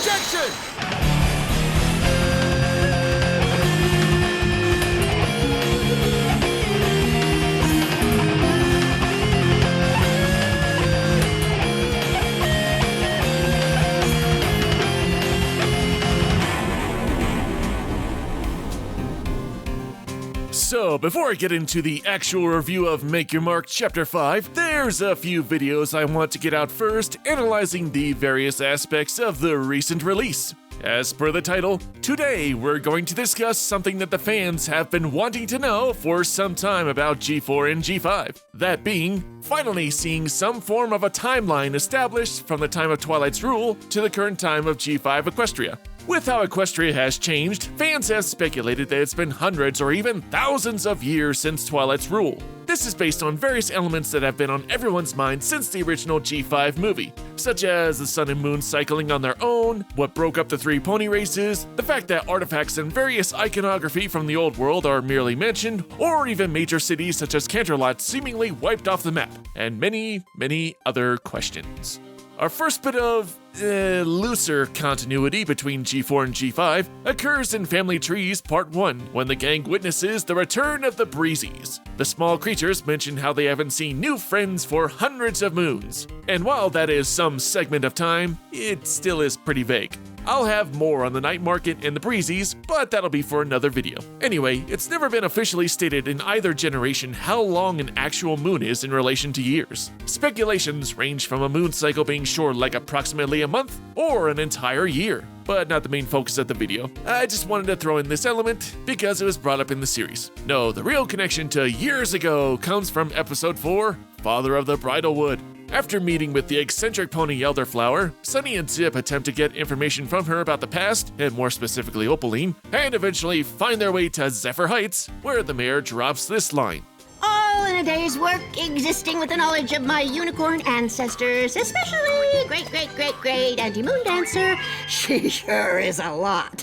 Objection! So, before I get into the actual review of Make Your Mark Chapter 5, there's a few videos I want to get out first, analyzing the various aspects of the recent release. As per the title, today we're going to discuss something that the fans have been wanting to know for some time about G4 and G5. That being, finally seeing some form of a timeline established from the time of Twilight's rule to the current time of G5 Equestria. With how Equestria has changed, fans have speculated that it's been hundreds or even thousands of years since Twilight's rule. This is based on various elements that have been on everyone's mind since the original G5 movie, such as the sun and moon cycling on their own, what broke up the three pony races, the fact that artifacts and various iconography from the old world are merely mentioned, or even major cities such as Canterlot seemingly wiped off the map, and many, many other questions. Our first bit of looser continuity between G4 and G5 occurs in Family Trees Part 1, when the gang witnesses the return of the Breezies. The small creatures mention how they haven't seen new friends for hundreds of moons. And while that is some segment of time, it still is pretty vague. I'll have more on the night market and the Breezies, but that'll be for another video. Anyway, it's never been officially stated in either generation how long an actual moon is in relation to years. Speculations range from a moon cycle being short like approximately a month, or an entire year, but not the main focus of the video. I just wanted to throw in this element because it was brought up in the series. No, the real connection to years ago comes from episode 4, Father of the Bridalwood. After meeting with the eccentric pony Elderflower, Sunny and Zip attempt to get information from her about the past, and more specifically Opaline, and eventually find their way to Zephyr Heights, where the mayor drops this line. All in a day's work, existing with the knowledge of my unicorn ancestors, especially great anti-moon dancer. She sure is a lot.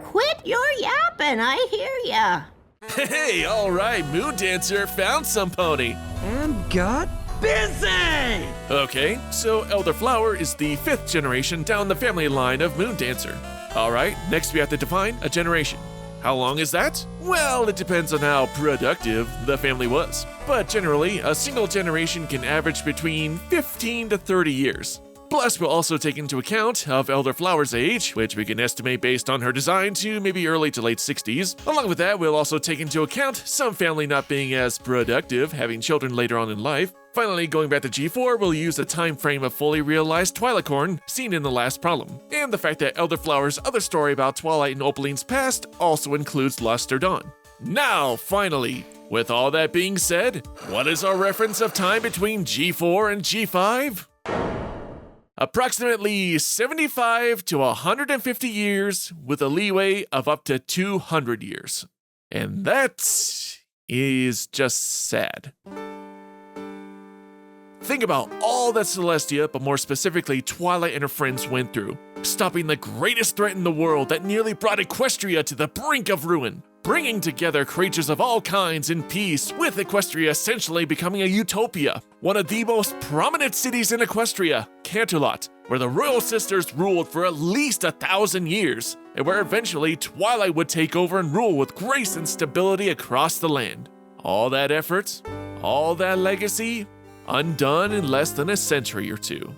Quit your yapping, I hear ya. Hey, alright, Moon Dancer found some pony. And got busy! Okay, so Elderflower is the 5th generation down the family line of Moon Dancer. Alright, next we have to define a generation. How long is that? Well, it depends on how productive the family was. But generally, a single generation can average between 15 to 30 years. Plus, we'll also take into account of Elderflower's age, which we can estimate based on her design to maybe early to late 60s. Along with that, we'll also take into account some family not being as productive, having children later on in life. Finally, going back to G4, we'll use the time frame of fully realized Twilicorn seen in the last problem, and the fact that Elderflower's other story about Twilight and Opaline's past also includes Luster Dawn. Now, finally, with all that being said, what is our reference of time between G4 and G5? Approximately 75 to 150 years with a leeway of up to 200 years. And that is just sad. Think about all that Celestia, but more specifically Twilight and her friends went through, stopping the greatest threat in the world that nearly brought Equestria to the brink of ruin, bringing together creatures of all kinds in peace, with Equestria essentially becoming a utopia. One of the most prominent cities in Equestria, Canterlot, where the Royal Sisters ruled for at least 1,000 years, and where eventually Twilight would take over and rule with grace and stability across the land. All that effort, all that legacy, undone in less than a century or two.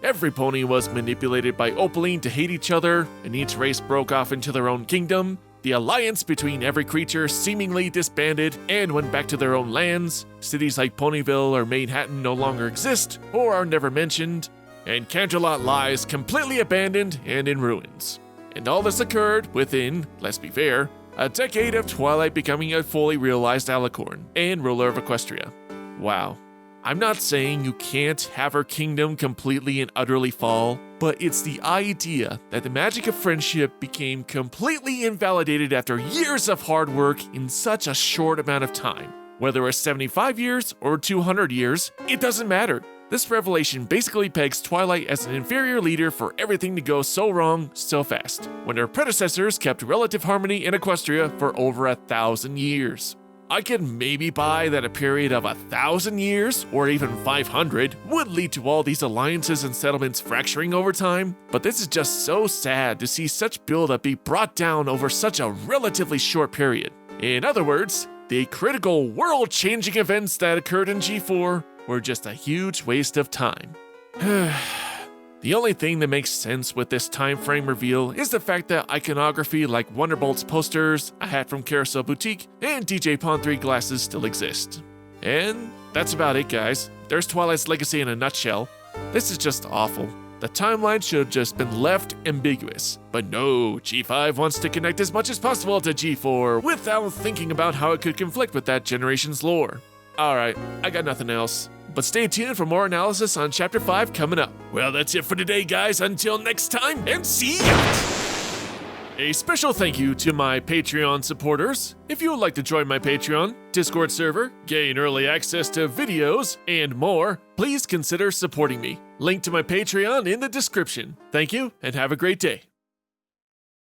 Every pony was manipulated by Opaline to hate each other, and each race broke off into their own kingdom. The alliance between every creature seemingly disbanded and went back to their own lands. Cities like Ponyville or Manhattan no longer exist or are never mentioned, and Canterlot lies completely abandoned and in ruins. And all this occurred within, let's be fair, a decade of Twilight becoming a fully realized Alicorn and ruler of Equestria. Wow. I'm not saying you can't have her kingdom completely and utterly fall, but it's the idea that the magic of friendship became completely invalidated after years of hard work in such a short amount of time. Whether it's 75 years or 200 years, it doesn't matter. This revelation basically pegs Twilight as an inferior leader for everything to go so wrong so fast, when her predecessors kept relative harmony in Equestria for over 1,000 years. I can maybe buy that a period of 1,000 years, or even 500, would lead to all these alliances and settlements fracturing over time, but this is just so sad to see such buildup be brought down over such a relatively short period. In other words, the critical world-changing events that occurred in G4 were just a huge waste of time. The only thing that makes sense with this time frame reveal is the fact that iconography like Wonderbolt's posters, a hat from Carousel Boutique, and DJ Pawn 3 glasses still exist. And that's about it, guys. There's Twilight's legacy in a nutshell. This is just awful. The timeline should have just been left ambiguous. But no, G5 wants to connect as much as possible to G4 without thinking about how it could conflict with that generation's lore. Alright, I got nothing else. But stay tuned for more analysis on Chapter 5 coming up. Well, that's it for today, guys. Until next time, and see ya! A special thank you to my Patreon supporters. If you would like to join my Patreon, Discord server, gain early access to videos, and more, please consider supporting me. Link to my Patreon in the description. Thank you, and have a great day.